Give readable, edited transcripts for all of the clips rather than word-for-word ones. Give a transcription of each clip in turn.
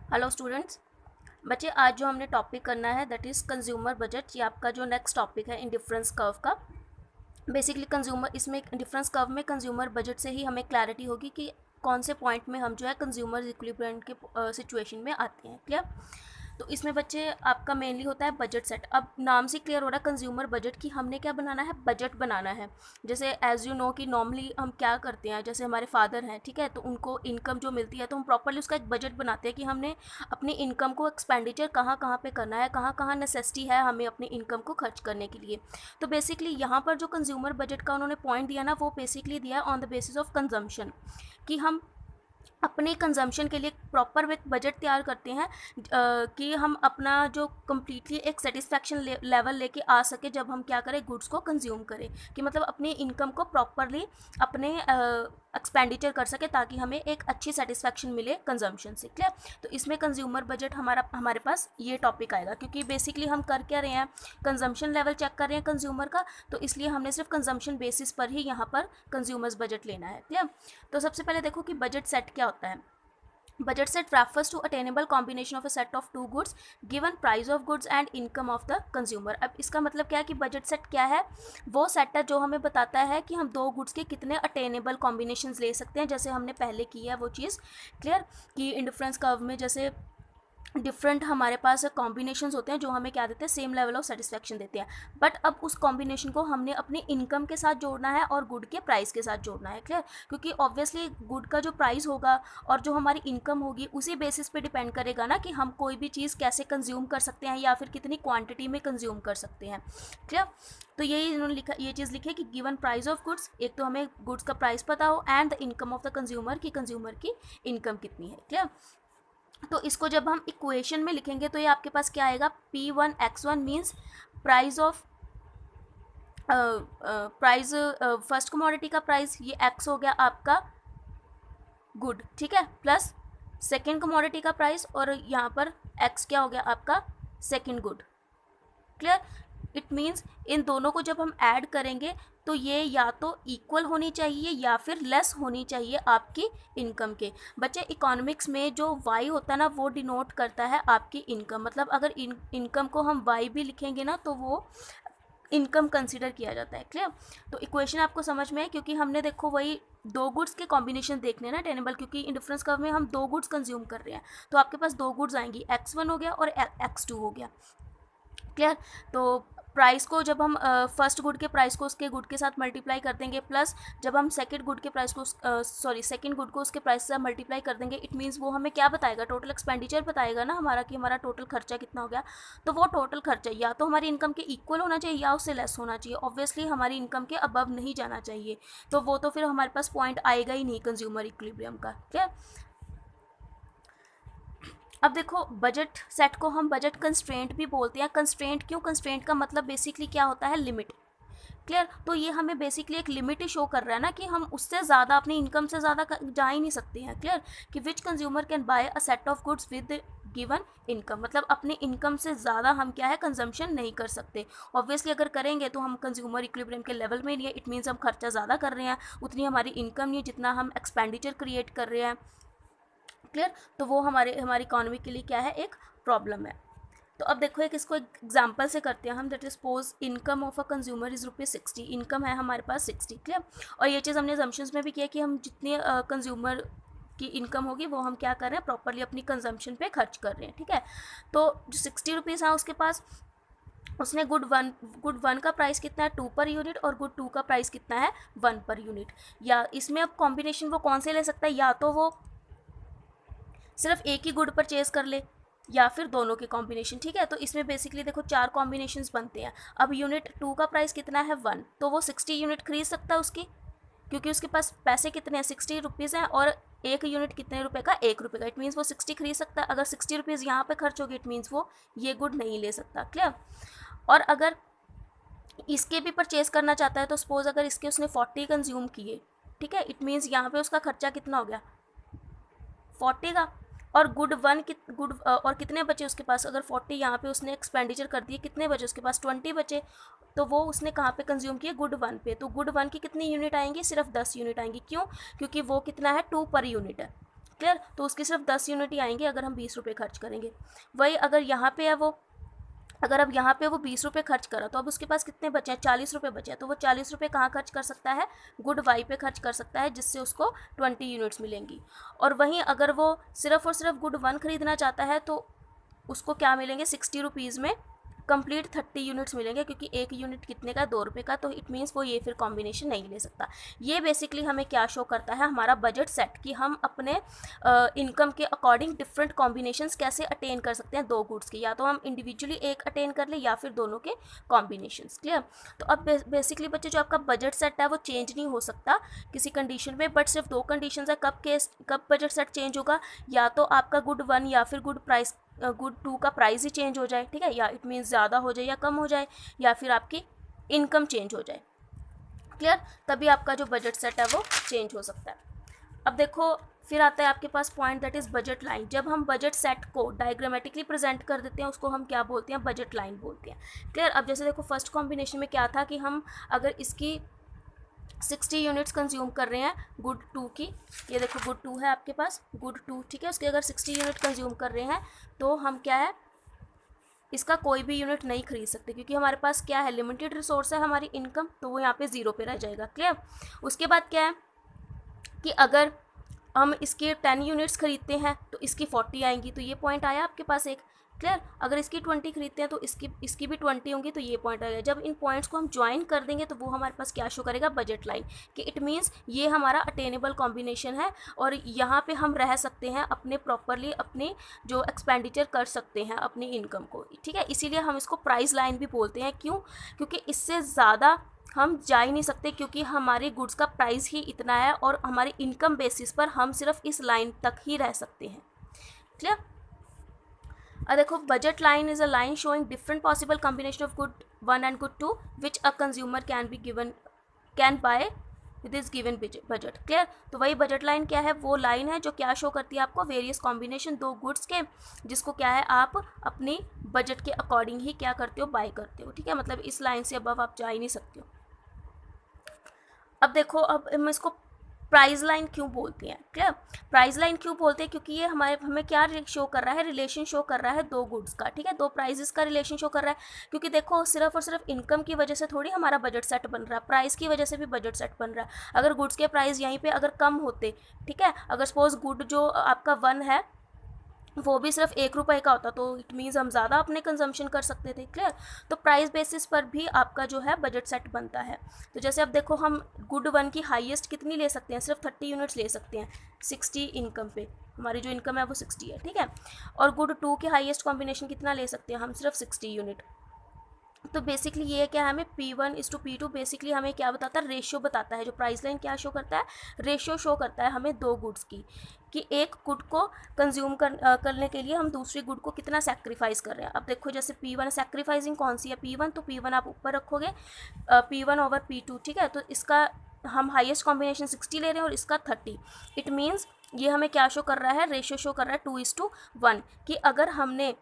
Hello students. बच्चे आज जो हमने टॉपिक करना है दैट इज़ कंज्यूमर बजट। ये आपका जो नेक्स्ट टॉपिक है इंडिफरेंस कर्व का। बेसिकली कंज्यूमर इसमें इंडिफरेंस कर्व में कंज्यूमर बजट से ही हमें क्लैरिटी होगी कि कौन से पॉइंट में हम जो है कंज्यूमर इक्विलिब्रियम के सिचुएशन में आते हैं। क्लियर। तो इसमें बच्चे आपका मेनली होता है बजट सेट। अब नाम से क्लियर हो रहा है कंज्यूमर बजट की हमने क्या बनाना है, बजट बनाना है। जैसे एज यू नो कि नॉर्मली हम क्या करते हैं, जैसे हमारे फादर हैं, ठीक है, तो उनको इनकम जो मिलती है तो हम प्रॉपरली उसका एक बजट बनाते हैं कि हमने अपनी इनकम को एक्सपेंडिचर कहाँ कहाँ पे करना है, कहाँ कहाँ नेसेसिटी है हमें अपनी इनकम को खर्च करने के लिए। तो बेसिकली यहाँ पर जो कंज्यूमर बजट का उन्होंने पॉइंट दिया ना, वो बेसिकली दिया है on the basis of consumption, कि हम अपने कंजम्पशन के लिए प्रॉपर एक बजट तैयार करते हैं कि हम अपना जो कम्प्लीटली एक सेटिस्फैक्शन लेवल लेके आ सके जब हम क्या करें, गुड्स को कंज्यूम करें, कि मतलब अपनी इनकम को प्रॉपरली अपने एक्सपेंडिचर कर सके ताकि हमें एक अच्छी सेटिस्फैक्शन मिले कंजम्पशन से। क्लियर। तो इसमें कंज्यूमर बजट हमारे पास ये टॉपिक आएगा, क्योंकि बेसिकली हम कर क्या रहे हैं, कंजम्पशन लेवल चेक कर रहे हैं कंज्यूमर का, तो इसलिए हमने सिर्फ कंजम्पशन बेसिस पर ही यहाँ पर कंज्यूमर्स बजट लेना है। क्लियर। तो सबसे पहले देखो कि बजट सेट क्या होता है। Budget set refers to attainable combination of a set of two goods given price of goods and income of the consumer. अब इसका मतलब क्या है कि बजट सेट क्या है, वो सेट है जो हमें बताता है कि हम दो गुड्स के कितने अटेनेबल कॉम्बिनेशंस ले सकते हैं, जैसे हमने पहले की है वो चीज़। क्लियर। कि इंडिफरेंस कर्व में जैसे डिफरेंट हमारे पास कॉम्बिनेशंस होते हैं जो हमें क्या देते हैं, सेम लेवल ऑफ सेटिस्फैक्शन देते हैं। बट अब उस कॉम्बिनेशन को हमने अपनी इनकम के साथ जोड़ना है और गुड के प्राइस के साथ जोड़ना है। क्लियर। क्योंकि ऑब्वियसली गुड का जो प्राइस होगा और जो हमारी इनकम होगी उसी बेसिस पे डिपेंड करेगा ना कि हम कोई भी चीज़ कैसे कंज्यूम कर सकते हैं या फिर कितनी क्वांटिटी में कंज्यूम कर सकते हैं। क्लियर। तो यही इन्होंने लिखा, ये चीज़ लिखी है कि गिवन प्राइस ऑफ गुड्स, एक तो हमें गुड्स का प्राइस पता हो and the income of the consumer की कंज्यूमर की इनकम कितनी है। क्लियर। तो इसको जब हम इक्वेशन में लिखेंगे तो ये आपके पास क्या आएगा, P1 X1 means price of price first commodity का प्राइस, ये X हो गया आपका गुड, ठीक है, प्लस सेकेंड कमोडिटी का प्राइस और यहाँ पर X क्या हो गया आपका second good. Clear. It means in दोनों को जब हम ऐड करेंगे तो ये या तो इक्वल होनी चाहिए या फिर लेस होनी चाहिए आपकी इनकम के। बच्चे इकोनॉमिक्स में जो वाई होता है ना, वो डिनोट करता है आपकी इनकम। मतलब अगर इनकम को हम वाई भी लिखेंगे ना तो वो इनकम कंसिडर किया जाता है। क्लियर। तो इक्वेशन आपको समझ में है, क्योंकि हमने देखो वही दो गुड्स के कॉम्बिनेशन देखने ना टेनेबल, क्योंकि इंडिफरेंस कर्व में हम दो गुड्स कंज्यूम कर रहे हैं तो आपके पास दो गुड्स आएंगी, X1 हो गया और X2 हो गया। क्लियर। तो प्राइस को जब हम फर्स्ट गुड के प्राइस को उसके गुड के साथ मल्टीप्लाई कर देंगे, प्लस जब हम सेकंड गुड के प्राइस को सेकंड गुड को उसके प्राइस से मल्टीप्लाई कर देंगे, इट मीन्स वो हमें क्या बताएगा, टोटल एक्सपेंडिचर बताएगा ना हमारा, कि हमारा टोटल खर्चा कितना हो गया। तो वो टोटल खर्चा या तो हमारी इनकम के इक्वल होना चाहिए या उससे लेस होना चाहिए। ऑब्वियसली हमारी इनकम के अबव नहीं जाना चाहिए, तो वो तो फिर हमारे पास पॉइंट आएगा ही नहीं कंज्यूमर इक्विलिब्रियम का। क्लियर। अब देखो बजट सेट को हम बजट कंस्ट्रेंट भी बोलते हैं। कंस्ट्रेंट क्यों, कंस्ट्रेंट का मतलब बेसिकली क्या होता है, लिमिट। क्लियर। तो ये हमें बेसिकली एक लिमिट ही शो कर रहा है ना कि हम उससे ज़्यादा अपनी इनकम से ज़्यादा जा ही नहीं सकते हैं। क्लियर। कि which consumer can buy a set of goods with given income, मतलब अपनी इनकम से ज़्यादा हम क्या है कंजम्पशन नहीं कर सकते। ऑब्वियसली अगर करेंगे तो हम कंज्यूमर इक्विलिब्रियम के लेवल में नहीं है, इट मीन्स हम खर्चा ज़्यादा कर रहे हैं, उतनी हमारी इनकम नहीं है जितना हम एक्सपेंडिचर क्रिएट कर रहे हैं। क्लियर। तो वो हमारी इकोनॉमी के लिए क्या है, एक प्रॉब्लम है। तो अब देखो एक इसको एक एग्जाम्पल से करते हैं हम। That is suppose income of a consumer is ₹60, income है हमारे पास 60। क्लियर। और ये चीज़ हमने अजम्पशंस में भी किया कि हम जितने कंज्यूमर की इनकम होगी वो हम क्या कर रहे हैं, प्रॉपरली अपनी कंजम्पशन पे खर्च कर रहे हैं। ठीक है। तो जो ₹60 है उसके पास, उसने गुड वन का प्राइस कितना है, 2 पर यूनिट, और गुड 2 का प्राइस कितना है, 1 पर यूनिट। या इसमें अब कॉम्बिनेशन वो कौन से ले सकता है, या तो वो सिर्फ एक ही गुड परचेज कर ले या फिर दोनों के कॉम्बिनेशन। ठीक है। तो इसमें बेसिकली देखो 4 कॉम्बिनेशंस बनते हैं। अब यूनिट 2 का प्राइस कितना है, 1, तो वो 60 यूनिट खरीद सकता है उसकी, क्योंकि उसके पास पैसे कितने हैं, ₹60 हैं, और एक यूनिट कितने रुपए का, ₹1 का। इट मीन्स वो 60 खरीद सकता है। अगर ₹60 यहाँ पे खर्च होगी इट मीन्स वो ये गुड नहीं ले सकता। क्लियर। और अगर इसके भी परचेज करना चाहता है तो सपोज अगर इसके उसने 40 कंज्यूम किए, ठीक है, इट मीन्स यहाँ पे उसका खर्चा कितना हो गया, 40 का। और गुड और कितने बचे उसके पास, अगर 40 यहाँ पे उसने एक्सपेंडिचर कर दिए, कितने बचे उसके पास, 20 बचे। तो वो उसने कहाँ पे कंज्यूम किए, गुड 1 पे। तो गुड 1 की कितनी यूनिट आएंगी, सिर्फ 10 यूनिट आएंगी। क्यों, क्योंकि वो कितना है, 2 पर यूनिट है। क्लियर। तो उसकी सिर्फ 10 यूनिट ही आएंगे अगर हम 20 रुपये खर्च करेंगे। वही अगर यहाँ पे है वो, अगर अब यहाँ पे वो 20 रुपये खर्च करा तो अब उसके पास कितने बचे हैं, 40 रुपये बचे हैं। तो वो 40 रुपये कहाँ खर्च कर सकता है, गुड वाई पे खर्च कर सकता है, जिससे उसको 20 यूनिट्स मिलेंगी। और वहीं अगर वो सिर्फ और सिर्फ गुड वन खरीदना चाहता है तो उसको क्या मिलेंगे, 60 रुपीज़ में कंप्लीट 30 यूनिट्स मिलेंगे, क्योंकि एक यूनिट कितने का, 2 रुपये का। तो इट मीन्स वो ये फिर कॉम्बिनेशन नहीं ले सकता। ये बेसिकली हमें क्या शो करता है, हमारा बजट सेट, कि हम अपने इनकम के अकॉर्डिंग डिफरेंट कॉम्बिनेशंस कैसे अटेन कर सकते हैं दो गुड्स के, या तो हम इंडिविजुअली एक अटेन कर ले या फिर दोनों के कॉम्बिनेशंस। क्लियर। तो अब बेसिकली बच्चे जो आपका बजट सेट है वो चेंज नहीं हो सकता किसी कंडीशन में, बट सिर्फ दो कंडीशन है कब बजट सेट चेंज होगा, या तो आपका गुड वन या फिर गुड टू का प्राइस ही चेंज हो जाए, ठीक है, या इट मीन्स ज़्यादा हो जाए या कम हो जाए, या फिर आपकी इनकम चेंज हो जाए। क्लियर। तभी आपका जो बजट सेट है वो चेंज हो सकता है। अब देखो फिर आता है आपके पास point, that is budget line. जब हम बजट सेट को डायग्रामेटिकली प्रेजेंट कर देते हैं उसको हम क्या बोलते हैं, बजट लाइन बोलते हैं। क्लियर। अब जैसे देखो फर्स्ट कॉम्बिनेशन में क्या था कि हम अगर इसकी 60 यूनिट्स कंज्यूम कर रहे हैं गुड टू की, ये देखो गुड टू है आपके पास, गुड टू, ठीक है, उसके अगर 60 यूनिट कंज्यूम कर रहे हैं तो हम क्या है, इसका कोई भी यूनिट नहीं खरीद सकते, क्योंकि हमारे पास क्या है, लिमिटेड रिसोर्स है हमारी इनकम, तो वो यहाँ पे 0 पे रह जाएगा। क्लियर। उसके बाद क्या है कि अगर हम इसके 10 यूनिट्स खरीदते हैं तो इसकी 40 आएंगी, तो ये पॉइंट आया आपके पास एक। क्लियर। अगर इसकी 20 खरीदते हैं तो इसकी भी 20 होंगी, तो ये पॉइंट आएगा। जब इन पॉइंट्स को हम ज्वाइन कर देंगे तो वो हमारे पास क्या शो करेगा, बजट लाइन, कि इट मीन्स ये हमारा अटेनेबल कॉम्बिनेशन है और यहाँ पे हम रह सकते हैं, अपने प्रॉपरली अपनी जो एक्सपेंडिचर कर सकते हैं अपनी इनकम को, ठीक है। इसीलिए हम इसको प्राइस लाइन भी बोलते हैं। क्यों, क्योंकि इससे ज़्यादा हम जा ही नहीं सकते, क्योंकि हमारे गुड्स का प्राइस ही इतना है और हमारी इनकम बेसिस पर हम सिर्फ इस लाइन तक ही रह सकते हैं। क्लियर। अब देखो budget line is a line showing different possible combination of good one and good two which a consumer can buy with is given budget. Clear. तो वही बजट लाइन क्या है, वो लाइन है जो क्या शो करती है आपको, वेरियस कॉम्बिनेशन दो गुड्स के, जिसको क्या है आप अपनी बजट के अकॉर्डिंग ही क्या करते हो, बाय करते हो, ठीक है। मतलब इस लाइन से अबव आप जा ही नहीं सकते हो। अब देखो अब हम इसको प्राइस लाइन क्यों बोलते हैं। क्लियर। प्राइस लाइन क्यों बोलते हैं, क्योंकि ये हमें क्या शो कर रहा है, रिलेशन शो कर रहा है दो गुड्स का, ठीक है, दो प्राइजेस का रिलेशन शो कर रहा है। क्योंकि देखो सिर्फ और सिर्फ इनकम की वजह से थोड़ी हमारा बजट सेट बन रहा है, प्राइस की वजह से भी बजट सेट बन रहा है। अगर गुड्स के प्राइस यहीं पे अगर कम होते, ठीक है, अगर सपोज गुड जो आपका वन है वो भी सिर्फ 1 रुपये का होता तो इट मीन्स हम ज़्यादा अपने कंजम्पशन कर सकते थे। क्लियर। तो प्राइस बेसिस पर भी आपका जो है बजट सेट बनता है। तो जैसे अब देखो हम गुड वन की हाईएस्ट कितनी ले सकते हैं, सिर्फ 30 यूनिट्स ले सकते हैं 60 इनकम पे, हमारी जो इनकम है वो 60 है, ठीक है। और गुड टू के हाईएस्ट कॉम्बिनेशन कितना ले सकते हैं हम, सिर्फ 60 यूनिट। तो बेसिकली ये क्या है, हमें P1:P2 बेसिकली हमें क्या बताता है, रेशियो बताता है। जो प्राइस लाइन क्या शो करता है, रेशियो शो करता है हमें दो गुड्स की, कि एक गुड को कंज्यूम करने के लिए हम दूसरी गुड को कितना सेक्रीफाइस कर रहे हैं। अब देखो जैसे P1 सेक्रीफाइसिंग कौन सी है, P1, तो P1 आप ऊपर रखोगे, P1/P2, ठीक है। तो इसका हम हाईएस्ट कॉम्बिनेशन 60 ले रहे हैं और इसका 30। इट मीन्स ये हमें क्या शो कर रहा है, रेशियो शो कर रहा है 2:1, कि अगर हमने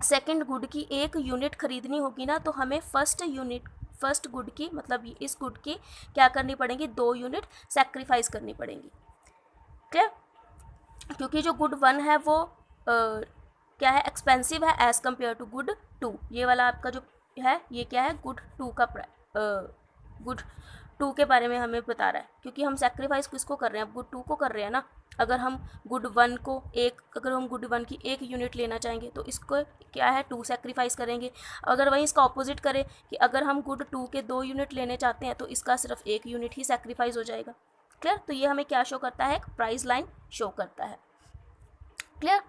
सेकंड गुड की 1 यूनिट खरीदनी होगी ना, तो हमें फर्स्ट गुड की, मतलब इस गुड की क्या करनी पड़ेगी, 2 यूनिट सेक्रीफाइस करनी पड़ेंगी। क्लियर। क्योंकि जो गुड वन है वो क्या है, एक्सपेंसिव है as compare to good two. ये वाला आपका जो है ये क्या है, गुड टू के बारे में हमें बता रहा है, क्योंकि हम सेक्रीफाइस किसको कर रहे हैं, अब गुड टू को कर रहे हैं ना। अगर हम गुड वन की 1 यूनिट लेना चाहेंगे तो इसको क्या है, 2 सेक्रीफाइस करेंगे। अगर वहीं इसका ऑपोजिट करें कि अगर हम गुड टू के 2 यूनिट लेने चाहते हैं तो इसका सिर्फ 1 यूनिट ही सेक्रीफाइस हो जाएगा। क्लियर। तो ये हमें क्या शो करता है, एक प्राइस लाइन शो करता है। क्लियर।